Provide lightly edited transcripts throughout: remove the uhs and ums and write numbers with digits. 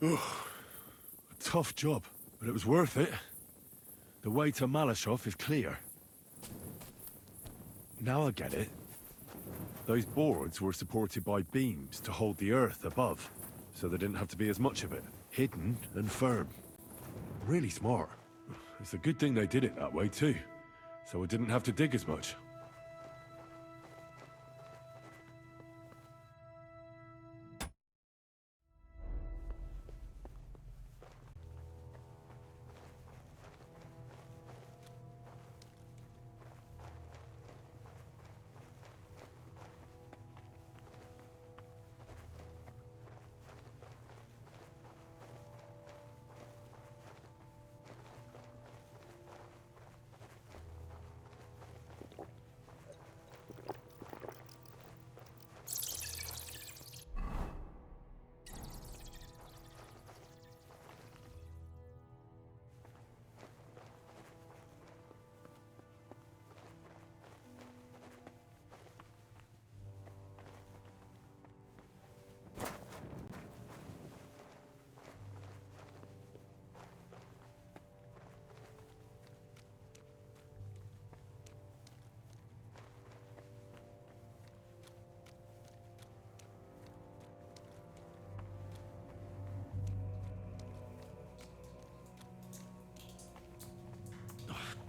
Ugh. A tough job, but it was worth it. The way to Malashov is clear. Now I get it. Those boards were supported by beams to hold the earth above, so there didn't have to be as much of it. Hidden and firm. Really smart. It's a good thing they did it that way too, so I didn't have to dig as much.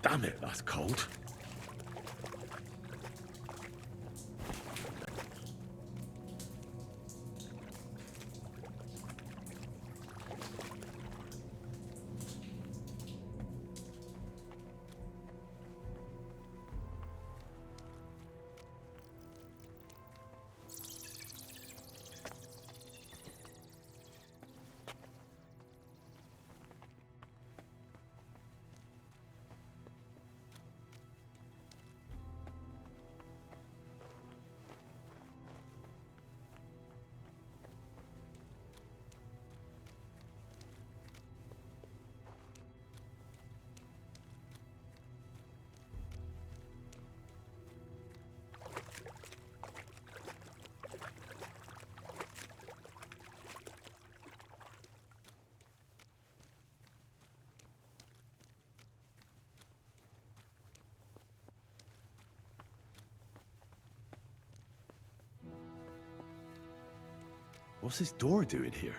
Damn it, that's cold. What's this door doing here?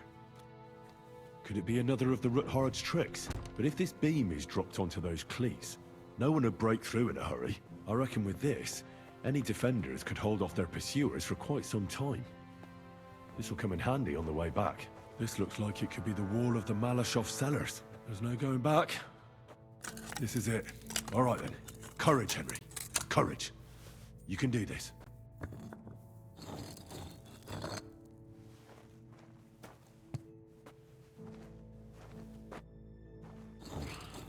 Could it be another of the Ruthards' tricks? But if this beam is dropped onto those cleats, no one would break through in a hurry. I reckon with this, any defenders could hold off their pursuers for quite some time. This will come in handy on the way back. This looks like it could be the wall of the Malashov cellars. There's no going back. This is it. All right then. Courage, Henry. Courage. You can do this.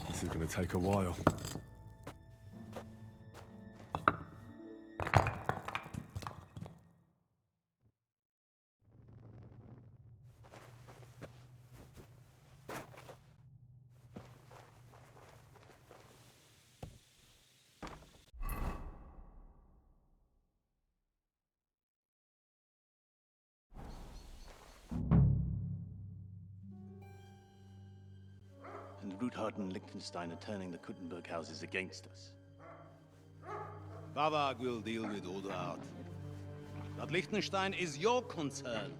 This is going to take a while. And Ruthard and Liechtenstein are turning the Kuttenberg houses against us. Bavag will deal with Ruthard. But Liechtenstein is your concern.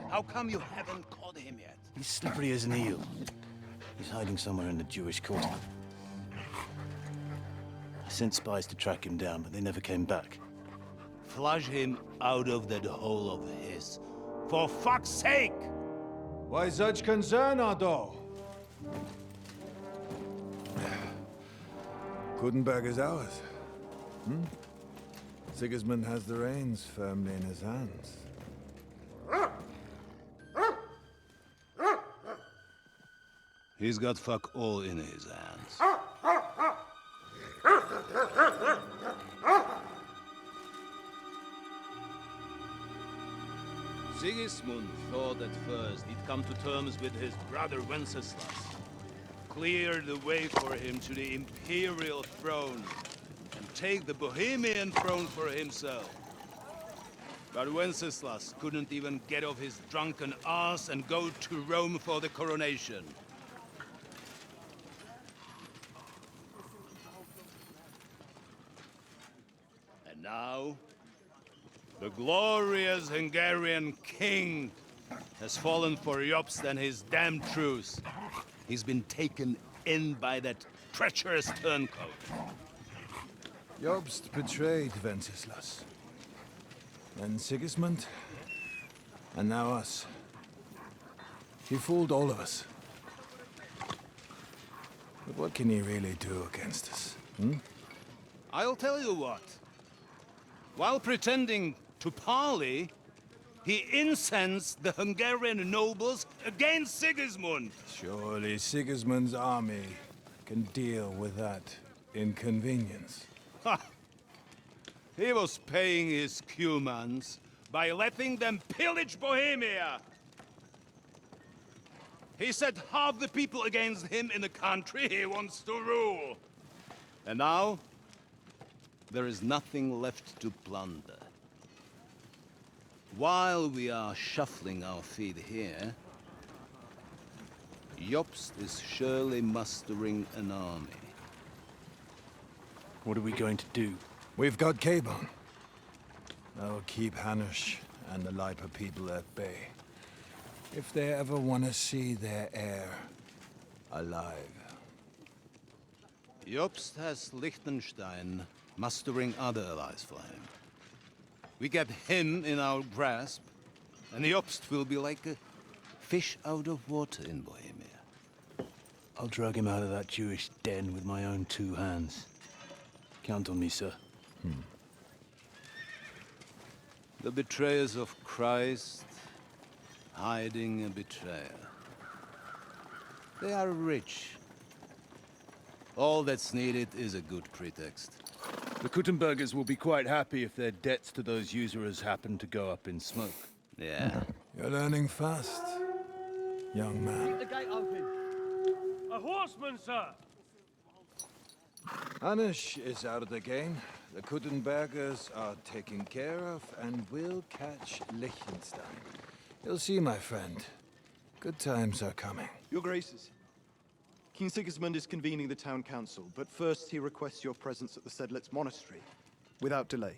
How come you haven't caught him yet? He's slippery as an eel. He's hiding somewhere in the Jewish quarter. I sent spies to track him down, but they never came back. Flush him out of that hole of his. For fuck's sake! Why such concern, Otto? Kuttenberg is ours. Sigismund has the reins firmly in his hands. He's got fuck all in his hands. Sigismund thought at first he'd come to terms with his brother Wenceslas. Clear the way for him to the imperial throne and take the Bohemian throne for himself. But Wenceslas couldn't even get off his drunken ass and go to Rome for the coronation. And now, the glorious Hungarian king has fallen for Jobst and his damned truce. He's been taken in by that treacherous turncoat. Jobst betrayed Wenceslas. Then Sigismund. And now us. He fooled all of us. But what can he really do against us? I'll tell you what. While pretending to parley, he incensed the Hungarian nobles against Sigismund. Surely Sigismund's army can deal with that inconvenience. Ha! He was paying his Cumans by letting them pillage Bohemia. He set half the people against him in the country he wants to rule. And now, there is nothing left to plunder. While we are shuffling our feet here, Jobst is surely mustering an army. What are we going to do? We've got Cabon. That'll keep Hanush and the Lipa people at bay. If they ever want to see their heir alive. Jobst has Liechtenstein mustering other allies for him. We get him in our grasp, and Jobst will be like a fish out of water in Bohemia. I'll drag him out of that Jewish den with my own 2 hands. Count on me, sir. The betrayers of Christ hiding a betrayer. They are rich. All that's needed is a good pretext. The Kuttenbergers will be quite happy if their debts to those usurers happen to go up in smoke. Yeah. You're learning fast, young man. The gate open. A horseman, sir! Hanush is out of the game. The Kuttenbergers are taken care of, and we'll catch Liechtenstein. You'll see, my friend. Good times are coming. Your Graces, King Sigismund is convening the town council, but first he requests your presence at the Sedlitz monastery, without delay.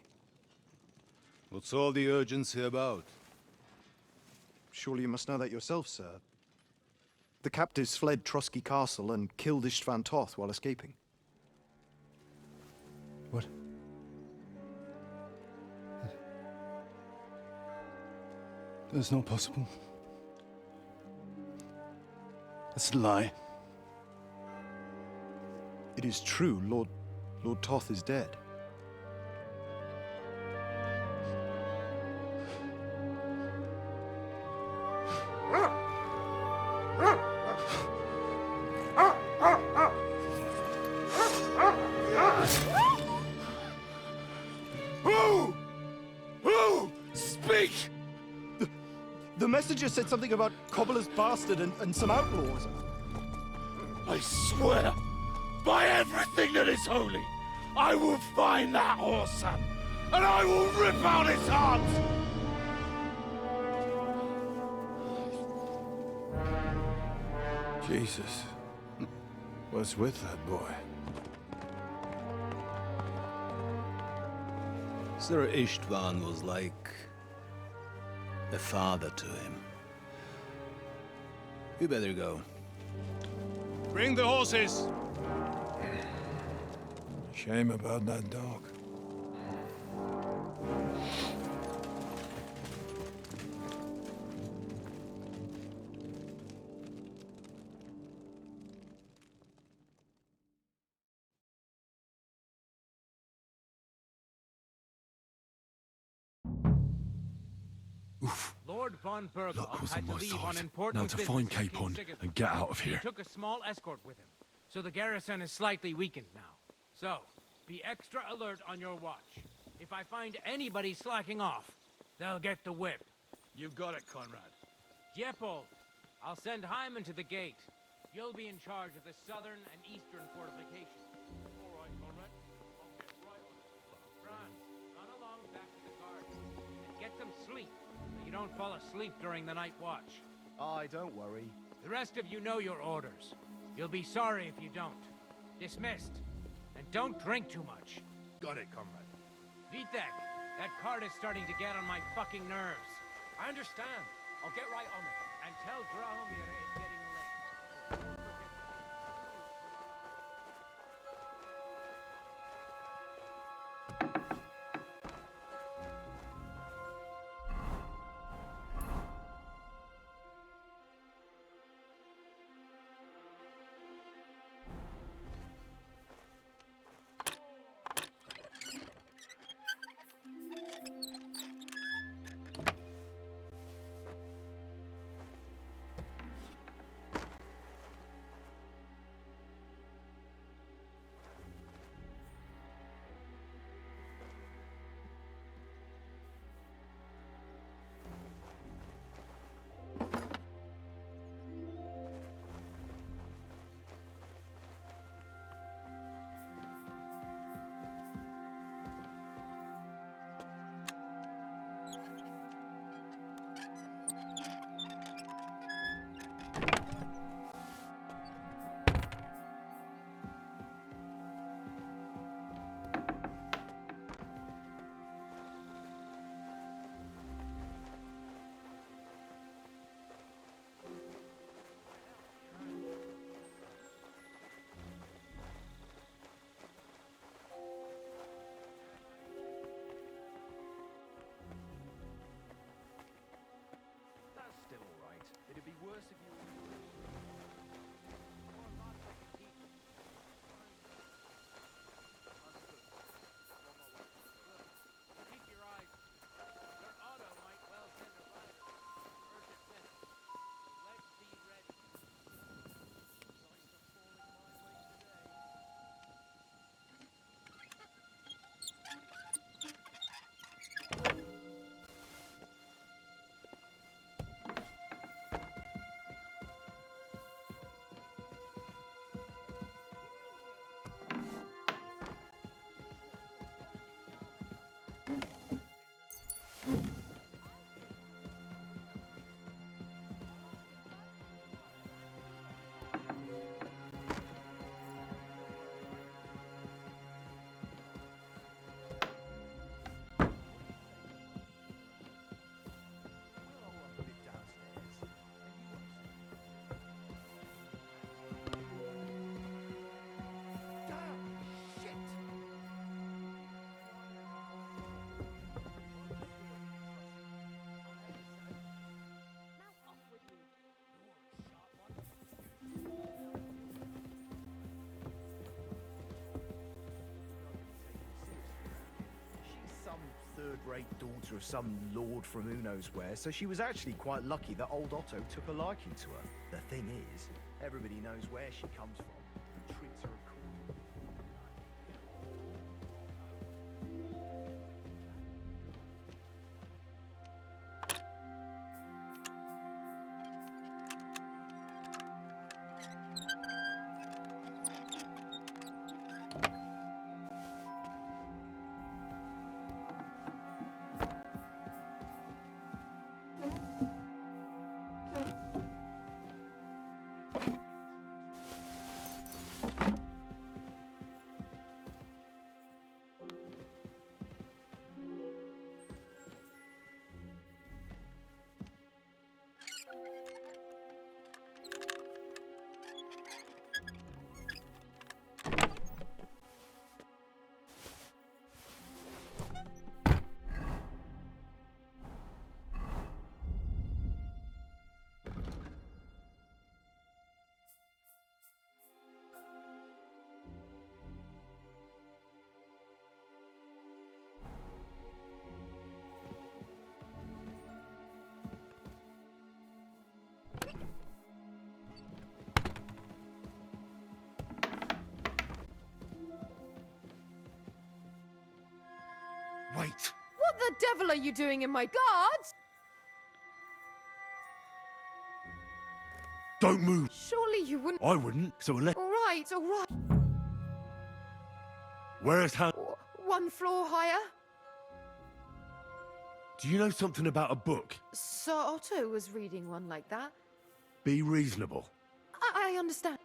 What's all the urgency about? Surely you must know that yourself, sir. The captives fled Trotsky Castle and killed Istvan Toth while escaping. What? That's not possible. That's a lie. It is true, Lord Toth is dead. Who? Speak! The messenger said something about Cobbler's bastard and some outlaws. I swear, by everything that is holy, I will find that whoreson, and I will rip out his heart! Jesus. What's with that boy? Sir Istvan was like a father to him. You better go. Bring the horses! Shame about that dog. Lord von Luck Berghoff was had on to my leave on side. important Now to business find with King Capon Sigismund. and get out of He here. took a small escort with him, so the garrison is slightly weakened now. So, be extra alert on your watch. If I find anybody slacking off, they'll get the whip. You've got it, Conrad. Jeppel, I'll send Hyman to the gate. You'll be in charge of the southern and eastern fortifications. All right, Conrad. I'll get right on it. Franz, run along back to the garden and get them fall asleep during the night watch. Aye, don't worry. The rest of you know your orders. You'll be sorry if you don't. Dismissed. And don't drink too much. Got it, comrade. Vitek, that cart is starting to get on my fucking nerves. I understand. I'll get right on it. And tell Drahomir it's getting late. That's still alright. It'd be worse if you... Keep your eyes. Sir Otto might well send a rider. Urgent message. Let's be ready. She's some third-rate daughter of some lord from who knows where, so she was actually quite lucky that old Otto took a liking to her. The thing is, everybody knows where she comes from and treats her accordingly. Wait! What the devil are you doing in my guards? Don't move! Surely you wouldn't. I wouldn't, so let. All right, all right. Where's Han? One floor higher. Do you know something about a book? Sir Otto was reading one like that. Be reasonable. I understand.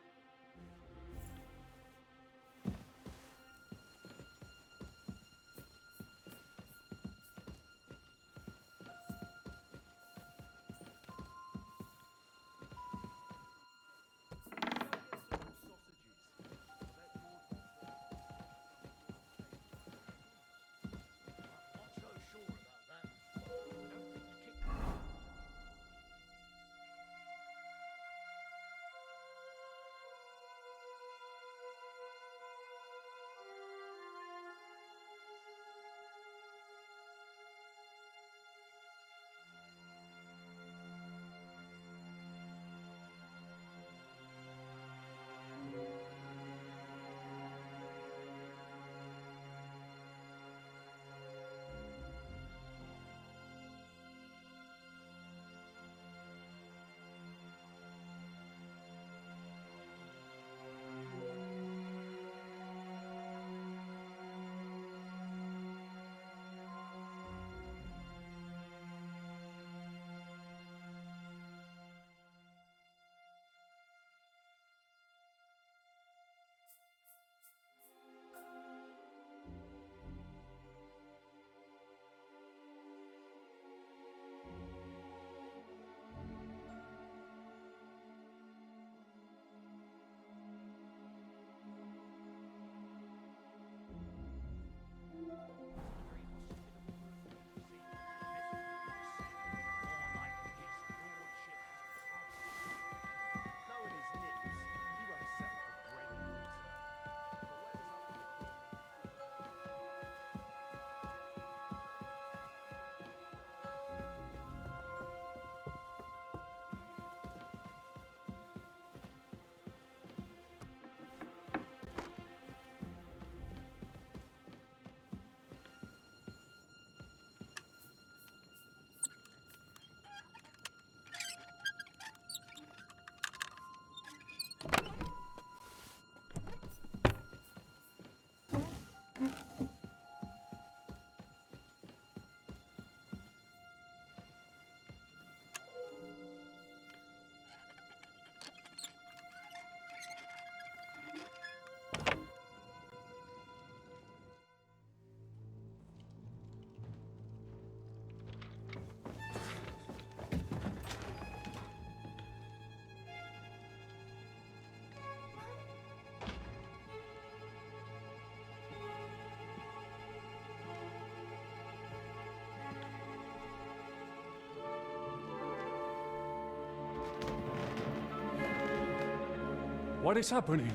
What is happening?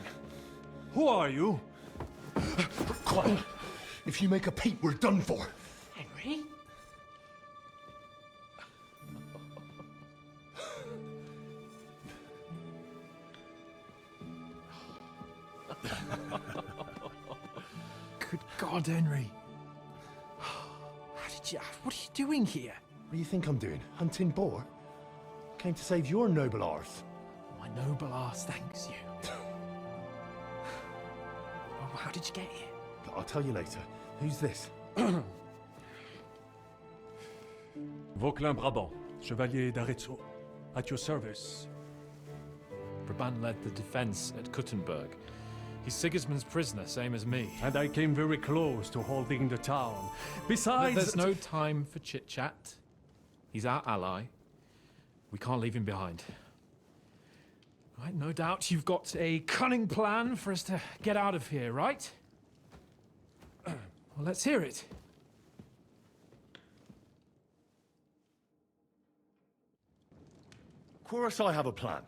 Who are you? Quiet. If you make a peep, we're done for. Henry? Good God, Henry. What are you doing here? What do you think I'm doing? Hunting boar? Came to save your noble arse. My noble ass thanks you. Oh, how did you get here? I'll tell you later. Who's this? Vauquelin-Brabant, Chevalier d'Arezzo. At your service. Brabant led the defense at Kuttenberg. He's Sigismund's prisoner, same as me. And I came very close to holding the town. Besides... There's no time for chit-chat. He's our ally. We can't leave him behind. Right, no doubt you've got a cunning plan for us to get out of here, right? Well, let's hear it. Of course I have a plan.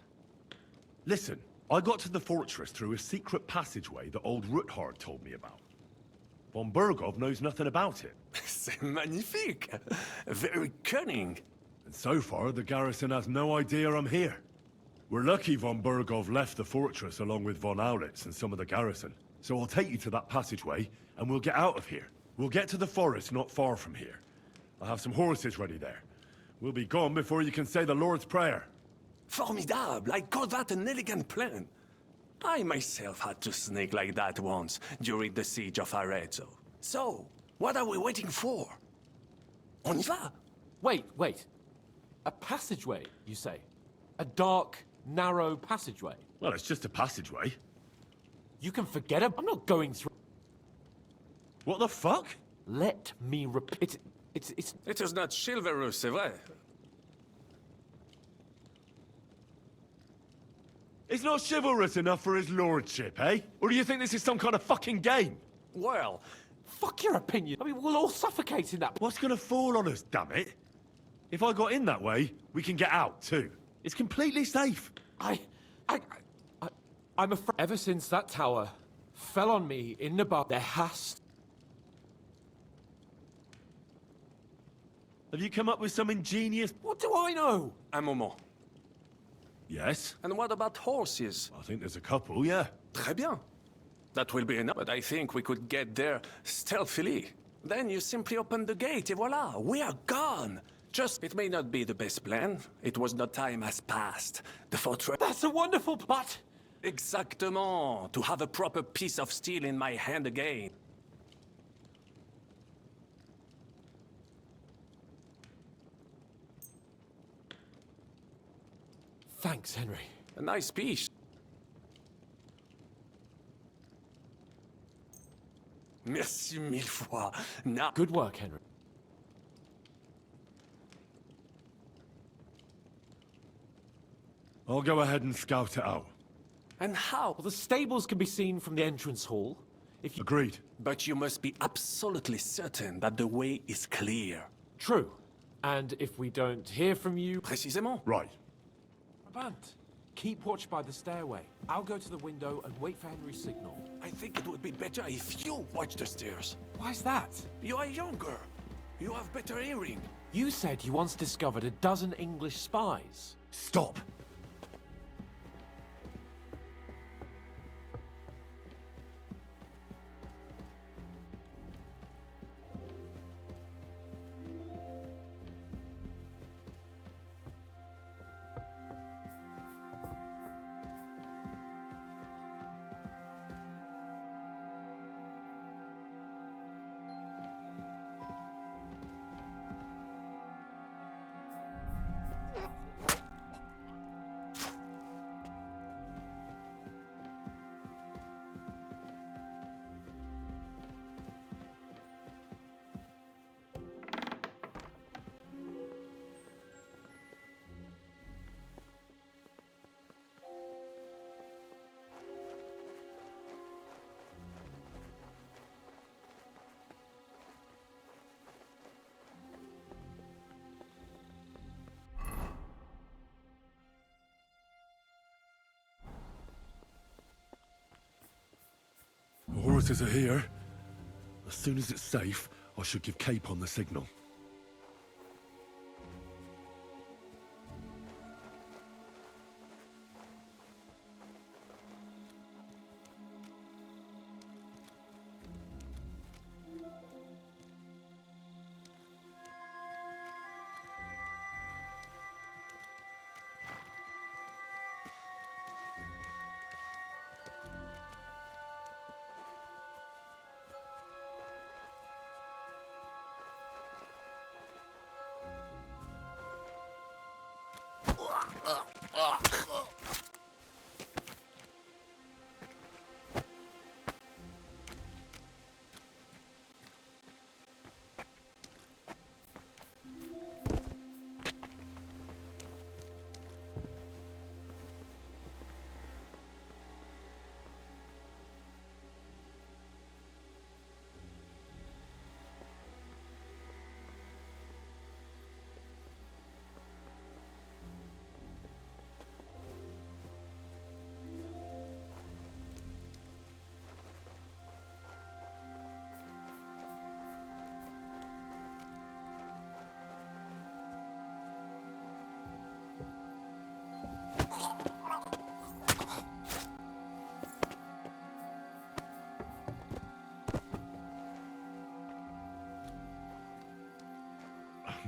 Listen, I got to the fortress through a secret passageway that old Ruthard told me about. Von Burgov knows nothing about it. C'est magnifique! Very cunning. And so far, the garrison has no idea I'm here. We're lucky von Burgov left the fortress along with von Aulitz and some of the garrison. So I'll take you to that passageway, and we'll get out of here. We'll get to the forest not far from here. I have some horses ready there. We'll be gone before you can say the Lord's Prayer. Formidable! I call that an elegant plan. I myself had to sneak like that once, during the siege of Arezzo. So, what are we waiting for? On y va. Wait. A passageway, you say? A dark, narrow passageway? Well, it's just a passageway. You can forget it. I'm not going through. What the fuck? Let me repeat. It's. It is not chivalrous, c'est vrai. It's not chivalrous enough for his lordship, eh? Or do you think this is some kind of fucking game? Well, Fuck your opinion. I mean, we'll all suffocate in that. What's gonna fall on us, damn it? If I got in that way, we can get out, too. It's completely safe. I'm afraid. Ever since that tower fell on me in Nabar, there has. Have you come up with some ingenious... What do I know? un moment. Yes? And what about horses? I think there's a couple, yeah. Très bien. That will be enough, but I think we could get there stealthily. Then you simply open the gate, et voila, we are gone. Just, it may not be the best plan. It was not time has passed. The fortress... That's a wonderful plot. Exactement. To have a proper piece of steel in my hand again. Thanks, Henry. A nice piece. Merci mille fois. Now... Good work, Henry. I'll go ahead and scout it out. And how? Well, the stables can be seen from the entrance hall. If you... Agreed. But you must be absolutely certain that the way is clear. True. And if we don't hear from you... Précisément. Right. Brabant, keep watch by the stairway. I'll go to the window and wait for Henry's signal. I think it would be better if you watch the stairs. Why's that? You are younger. You have better hearing. You said you once discovered a dozen English spies. Stop! The horses are here. As soon as it's safe, I should give Capon the signal.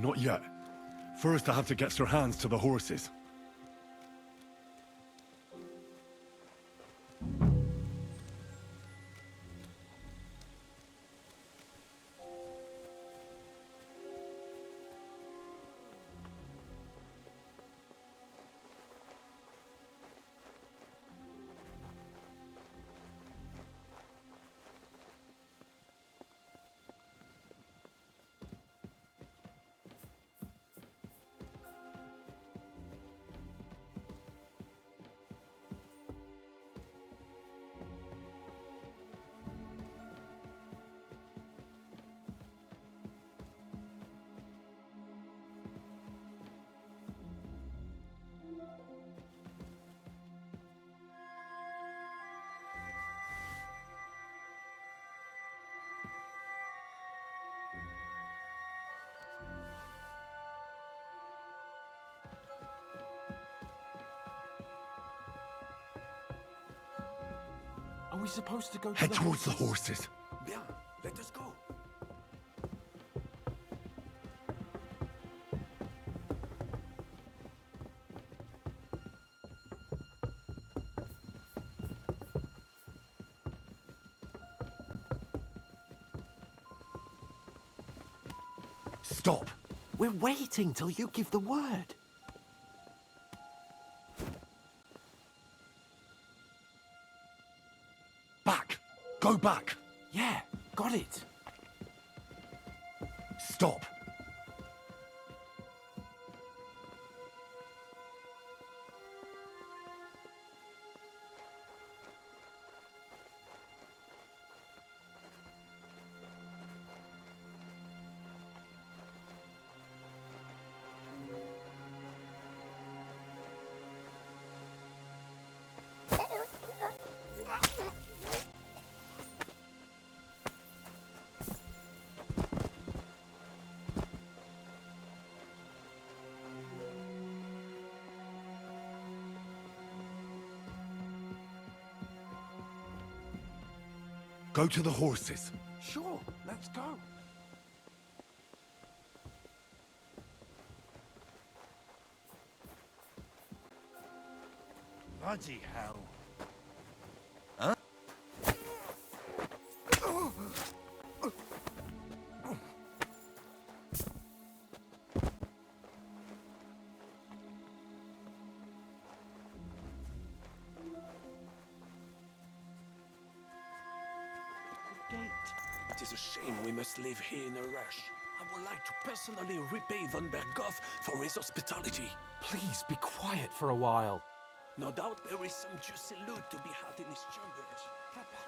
Not yet. First, I have to get Sir Hans to the horses. we supposed to go to Head towards the horses. Bien, let us go. Stop! We're waiting till you give the word. Back! Go back! Yeah, got it. Stop! Go to the horses. Sure, let's go. Bloody hell. It is a shame we must live here in a rush. I would like to personally repay von Berghoff for his hospitality. Please be quiet for a while. No doubt there is some juicy loot to be had in his chambers. At least...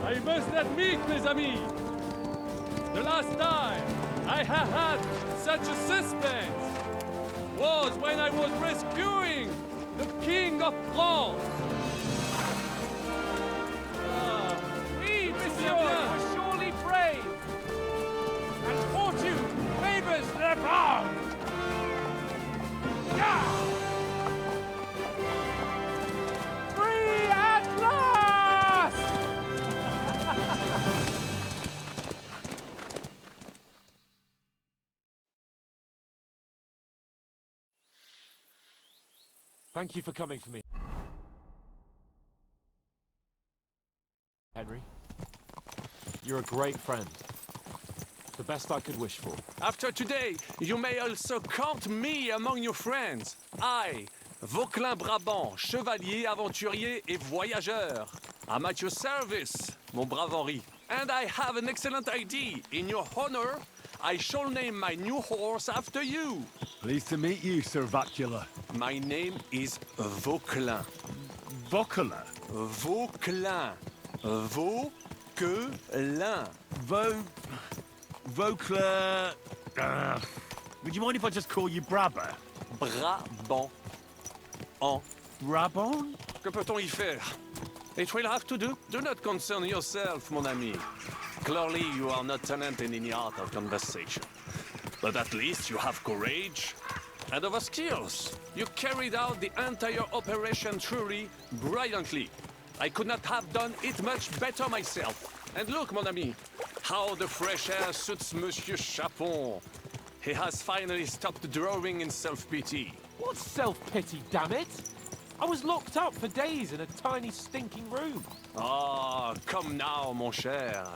I must admit, mes amis, the last time I have had such a suspense was when I was rescuing the King of France. We, monsieur, are surely brave. And fortune favors the bold. Yeah! Free at last! Thank you for coming for me, Henry. You're a great friend. The best I could wish for. After today, you may also count me among your friends. I, Vauquelin Brabant, chevalier, aventurier et voyageur. I'm at your service, mon brave Henri. And I have an excellent idea. In your honor, I shall name my new horse after you. Pleased to meet you, Sir Vacula. My name is Vauquelin. Vauquelin? Vauquelin. Vauquelin. Vauquelin... would you mind if I just call you Brabber? Brabant. En. Brabant? Que peut-on y faire? It will have to do. Do not concern yourself, mon ami. Clearly, you are not talented in the art of conversation. But at least you have courage and other skills. You carried out the entire operation truly brilliantly. I could not have done it much better myself. And look, mon ami, how the fresh air suits Monsieur Chapon. He has finally stopped drawing in self-pity. What self-pity, damn it? I was locked up for days in a tiny stinking room. Ah, come now, mon cher.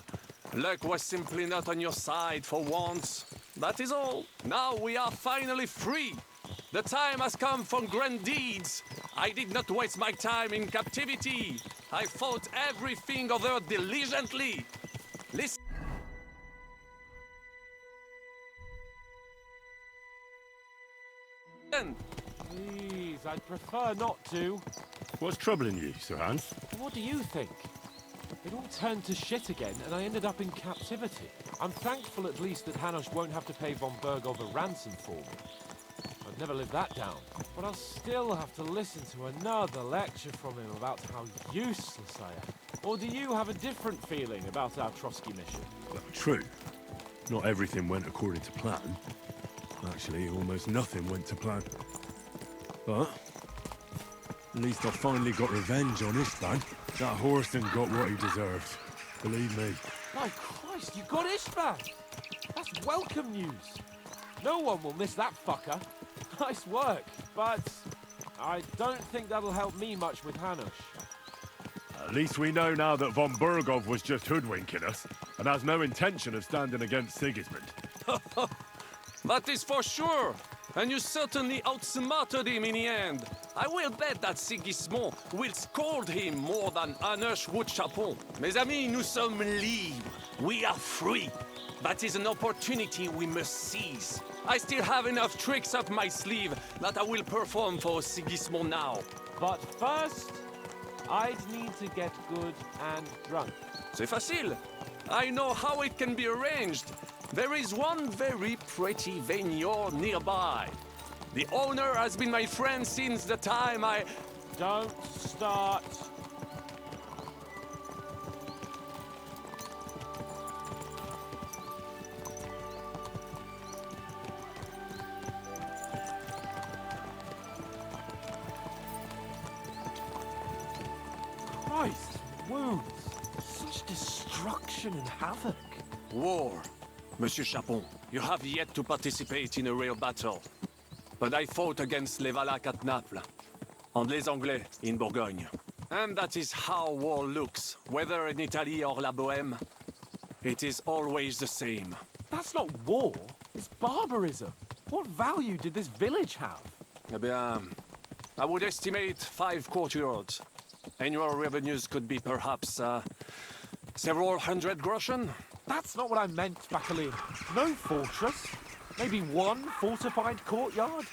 Luck was simply not on your side for once. That is all. Now we are finally free. The time has come for grand deeds. I did not waste my time in captivity. I fought everything over diligently. Listen. Please, I'd prefer not to. What's troubling you, Sir Hans? What do you think? It all turned to shit again, and I ended up in captivity. I'm thankful at least that Hanush won't have to pay von Bergov a ransom for me. I'd never live that down. But I'll still have to listen to another lecture from him about how useless I am. Or do you have a different feeling about our Trotsky mission? Well, true. Not everything went according to plan. Actually, almost nothing went to plan. But at least I finally got revenge on Istvan. That Horson got what he deserved. Believe me. My Christ, you got Istvan! That's welcome news. No one will miss that fucker. Nice work, but I don't think that'll help me much with Hanush. At least we know now that von Bergov was just hoodwinking us, and has no intention of standing against Sigismund. That is for sure. And you certainly outsmarted him in the end. I will bet that Sigismund will scold him more than Hanush would Chapon. Mes amis, nous sommes libres. We are free. That is an opportunity we must seize. I still have enough tricks up my sleeve that I will perform for Sigismund now. But first, I'd need to get good and drunk. C'est facile. I know how it can be arranged. There is one very pretty vineyard nearby. The owner has been my friend since the time I... Don't start. Christ, wounds. Such destruction and havoc. War. Monsieur Chapon, you have yet to participate in a real battle. But I fought against les Valaques at Naples, and les Anglais in Bourgogne. And that is how war looks, whether in Italy or La Bohème. It is always the same. That's not war, it's barbarism. What value did this village have? Eh bien, I would estimate 5 courtyards. Annual revenues could be perhaps, several hundred groschen. That's not what I meant, Bacalin. No fortress. Maybe one fortified courtyard.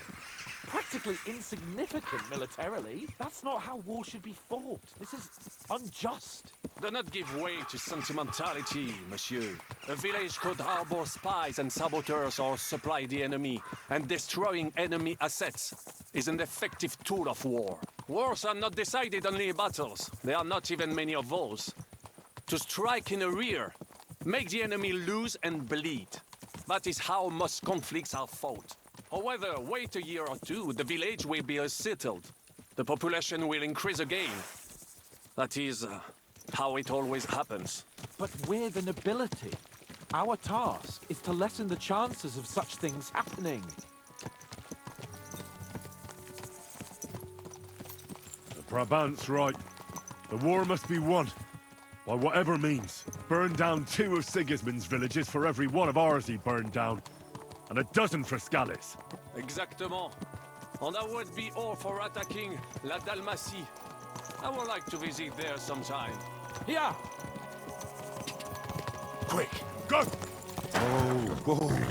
Practically insignificant militarily. That's not how war should be fought. This is unjust. Do not give way to sentimentality, monsieur. A village could harbor spies and saboteurs or supply the enemy, and destroying enemy assets is an effective tool of war. Wars are not decided only in battles. There are not even many of those. To strike in the rear, make the enemy lose and bleed. That is how most conflicts are fought. However, wait a year or two, the village will be settled. The population will increase again. That is how it always happens. But we're the nobility. Our task is to lessen the chances of such things happening. The Brabant's right. The war must be won. By whatever means. Burn down 2 of Sigismund's villages for every one of ours he burned down. And a dozen for Scallis. Exactement. And that would be all for attacking La Dalmatie. I would like to visit there sometime. Yeah. Quick, go! Oh, boy.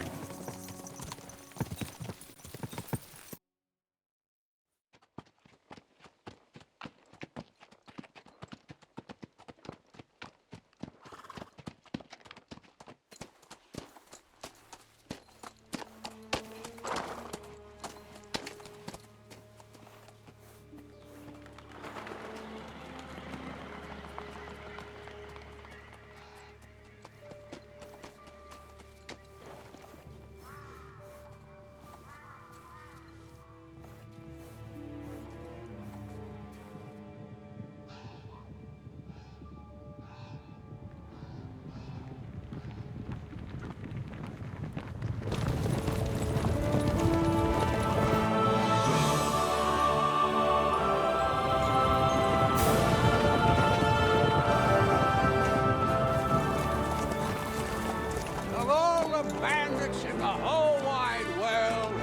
In the whole wide world,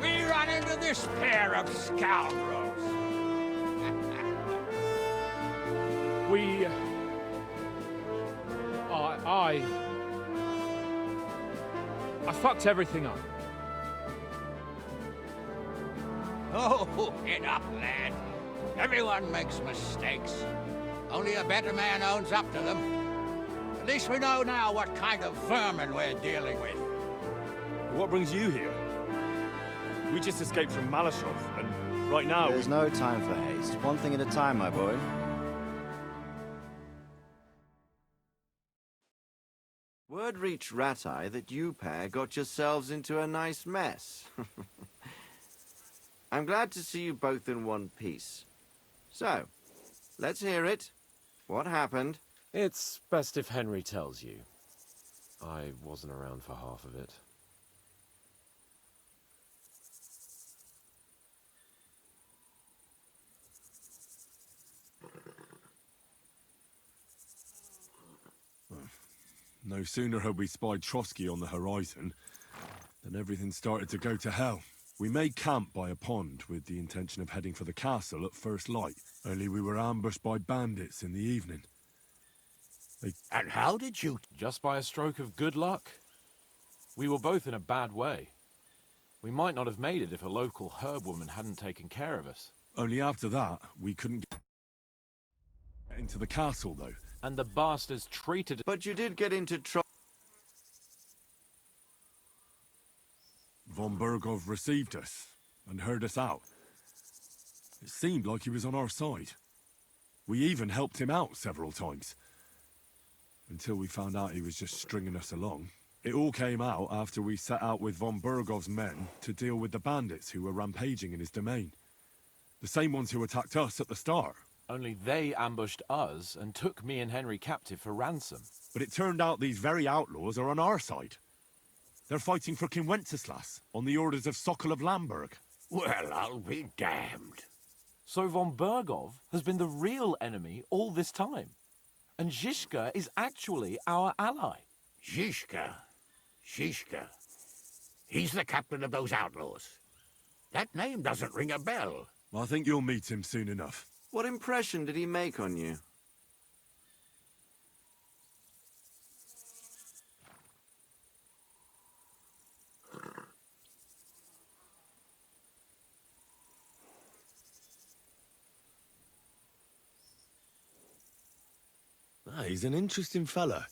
we run into this pair of scoundrels. We... I fucked everything up. Oh, get up, lad. Everyone makes mistakes. Only a better man owns up to them. At least we know now what kind of vermin we're dealing with. What brings you here? We just escaped from Malashov, and right now There's no time for haste. One thing at a time, my boy. Word reached Ratai that you pair got yourselves into a nice mess. I'm glad to see you both in one piece. So, let's hear it. What happened? It's best if Henry tells you. I wasn't around for half of it. no sooner had we spied Trotsky on the horizon than everything started to go to hell. We made camp by a pond with the intention of heading for the castle at first light, only we were ambushed by bandits in the evening. And how did you... Just by a stroke of good luck? We were both in a bad way. We might not have made it if a local herb woman hadn't taken care of us. Only after that, we couldn't get into the castle, though. And the bastards treated... But you did get into trouble. Von Bergov received us and heard us out. It seemed like he was on our side. We even helped him out several times. Until we found out he was just stringing us along. It all came out after we set out with von Bergov's men to deal with the bandits who were rampaging in his domain. The same ones who attacked us at the start. Only they ambushed us and took me and Henry captive for ransom. But it turned out these very outlaws are on our side. They're fighting for King Wenceslas on the orders of Sokol of Lamberg. Well, I'll be damned. So von Bergov has been the real enemy all this time. And Zhishka is actually our ally. Zhishka? Zhishka? He's the captain of those outlaws. That name doesn't ring a bell. I think you'll meet him soon enough. What impression did he make on you? He's an interesting fella.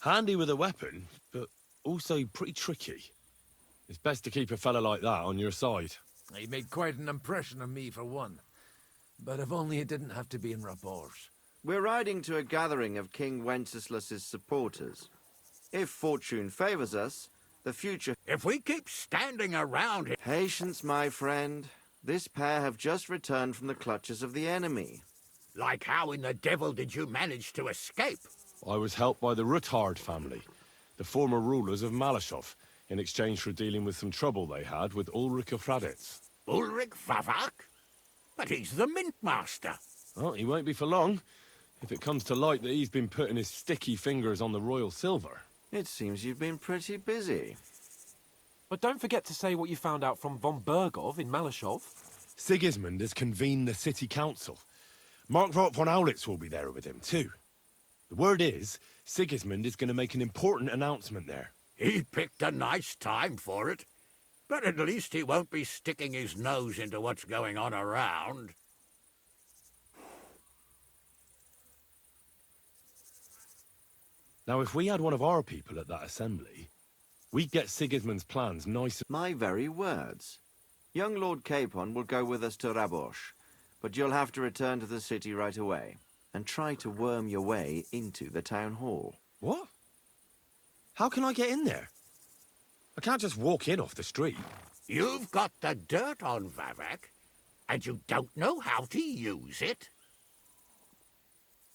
Handy with a weapon, but also pretty tricky. It's best to keep a fella like that on your side. He made quite an impression on me, for one. But if only it didn't have to be in Raborj. We're riding to a gathering of King Wenceslas's supporters. If fortune favors us, the future... If we keep standing around here... Patience, my friend. This pair have just returned from the clutches of the enemy. Like how in the devil did you manage to escape? I was helped by the Ruthard family, the former rulers of Malashov, in exchange for dealing with some trouble they had with Ulrich of Hradec. Ulrich Vavak? But he's the mint master. Well, he won't be for long, if it comes to light that he's been putting his sticky fingers on the royal silver. It seems you've been pretty busy. But don't forget to say what you found out from von Bergov in Malashov. Sigismund has convened the city council. Markvart von Aulitz will be there with him, too. The word is, Sigismund is going to make an important announcement there. He picked a nice time for it. But at least he won't be sticking his nose into what's going on around. Now, if we had one of our people at that assembly, we'd get Sigismund's plans nice and... My very words. Young Lord Capon will go with us to Raborj, but you'll have to return to the city right away, and try to worm your way into the town hall. What? How can I get in there? I can't just walk in off the street. You've got the dirt on Vavak, and you don't know how to use it?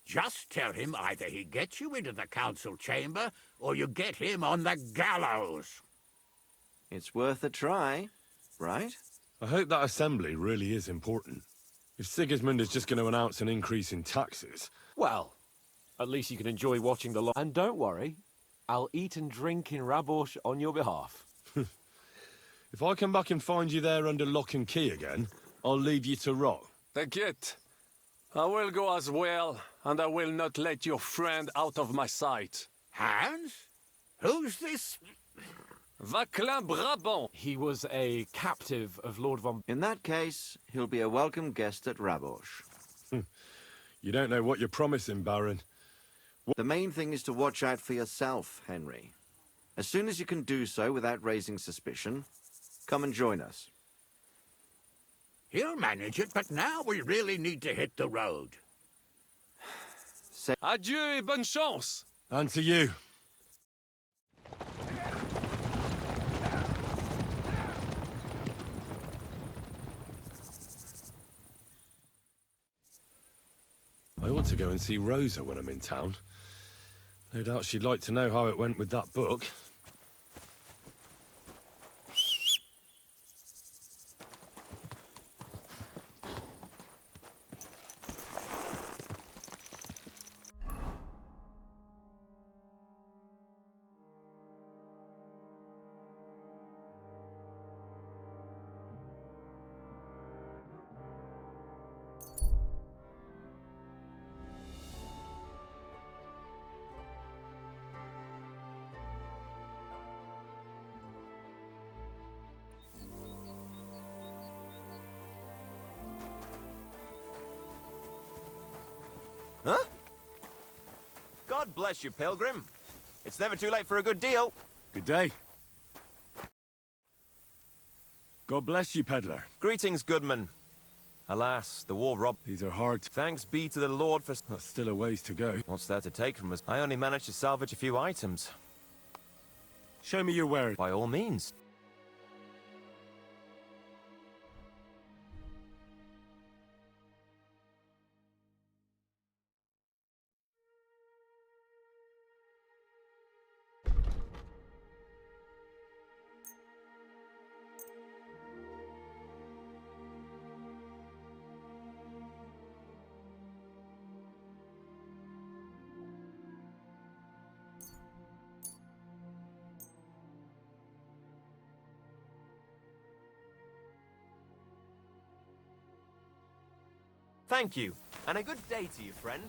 Just tell him either he gets you into the council chamber, or you get him on the gallows. It's worth a try, right? I hope that assembly really is important. If Sigismund is just going to announce an increase in taxes... Well, at least you can enjoy watching the... And don't worry, I'll eat and drink in Raborj on your behalf. If I come back and find you there under lock and key again, I'll leave you to rot. Take it. I will go as well, and I will not let your friend out of my sight. Hans? Who's this Vaclin Brabant. He was a captive of Lord von... In that case, he'll be a welcome guest at Rabosh. You don't know what you're promising, Baron. The main thing is to watch out for yourself, Henry. As soon as you can do so without raising suspicion, come and join us. He'll manage it, but now we really need to hit the road. Adieu et bonne chance. And to you. I ought to go and see Rosa when I'm in town. No doubt she'd like to know how it went with that book. Huh? God bless you, Pilgrim. It's never too late for a good deal. Good day. God bless you, peddler. Greetings, Goodman. Alas, the war robbed. These are hard. Thanks be to the Lord for... That's still a ways to go. What's there to take from us? I only managed to salvage a few items. Show me your wares. By all means. Thank you, and a good day to you, friend.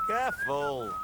Careful.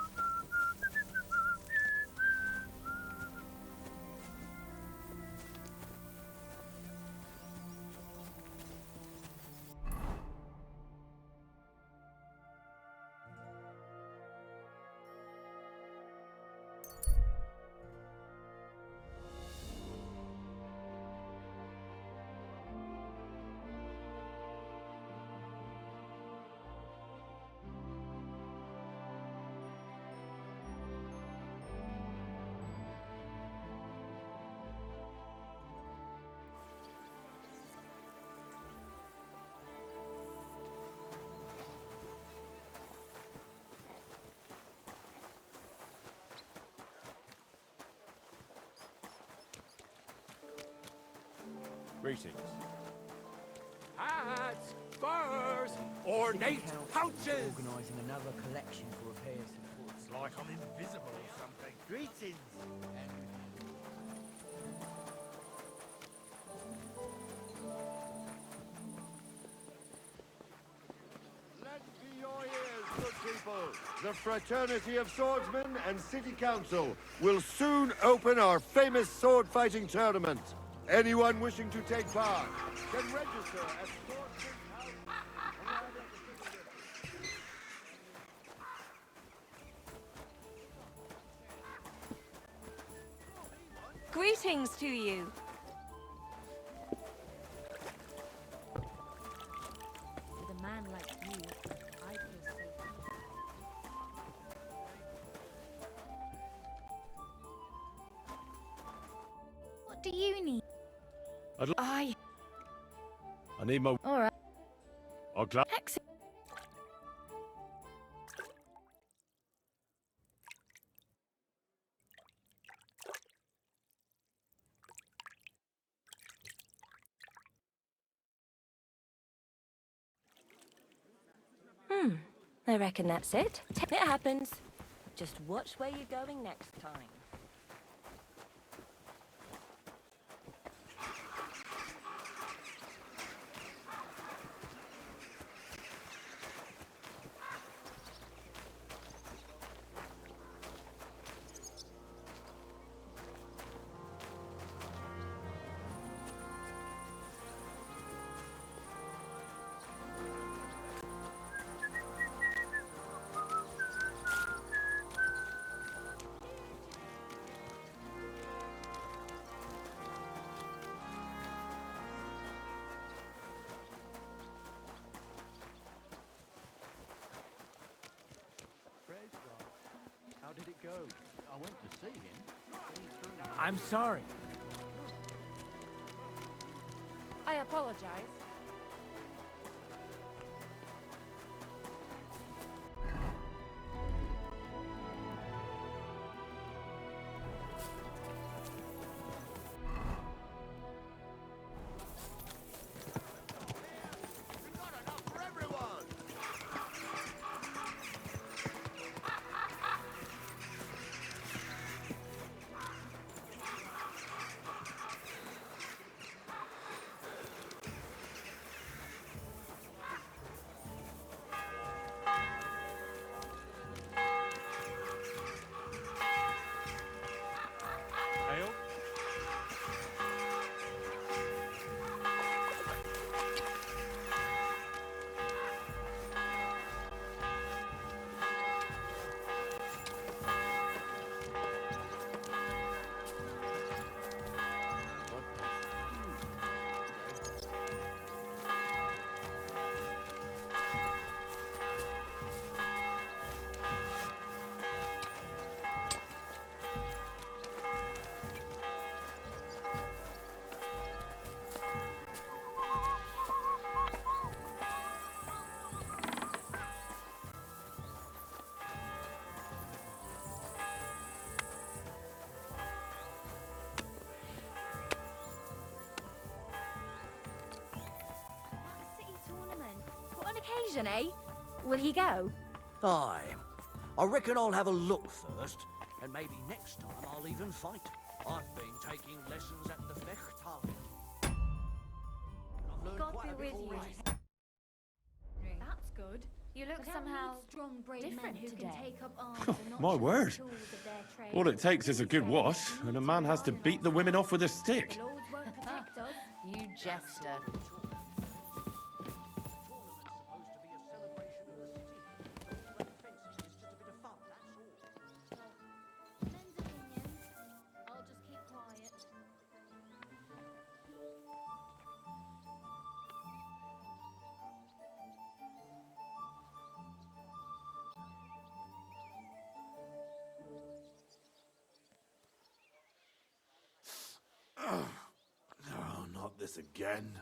Greetings. Hats, spurs, ornate pouches. Organising another collection for repairs and It's like I'm invisible or something. Greetings. Lend me your ears, good people. The Fraternity of Swordsmen and City Council will soon open our famous sword fighting tournament. Anyone wishing to take part can register at Swordsman's House. Greetings to you. With a man like you, I feel safe. What do you need? I need my... All right. I'll glad... I reckon that's it. It happens. Just watch where you're going next time. go. I went to see him. I'm sorry. I apologize. Ale? City tournament. What an occasion, eh? Will he go? Aye. I reckon I'll have a look first, and maybe next time I'll even fight. I've been taking lessons at the Fechtal. I've learned God quite a be bit with you. already. That's good. You look somehow strong, brave men different who today. can take up arms and not My show the word. tools of their trade. All it takes is a good wash, and a man has to beat the women off with a stick. The Lord won't protect us. You jester. Men's opinions. I'll just keep quiet. Oh, not this again.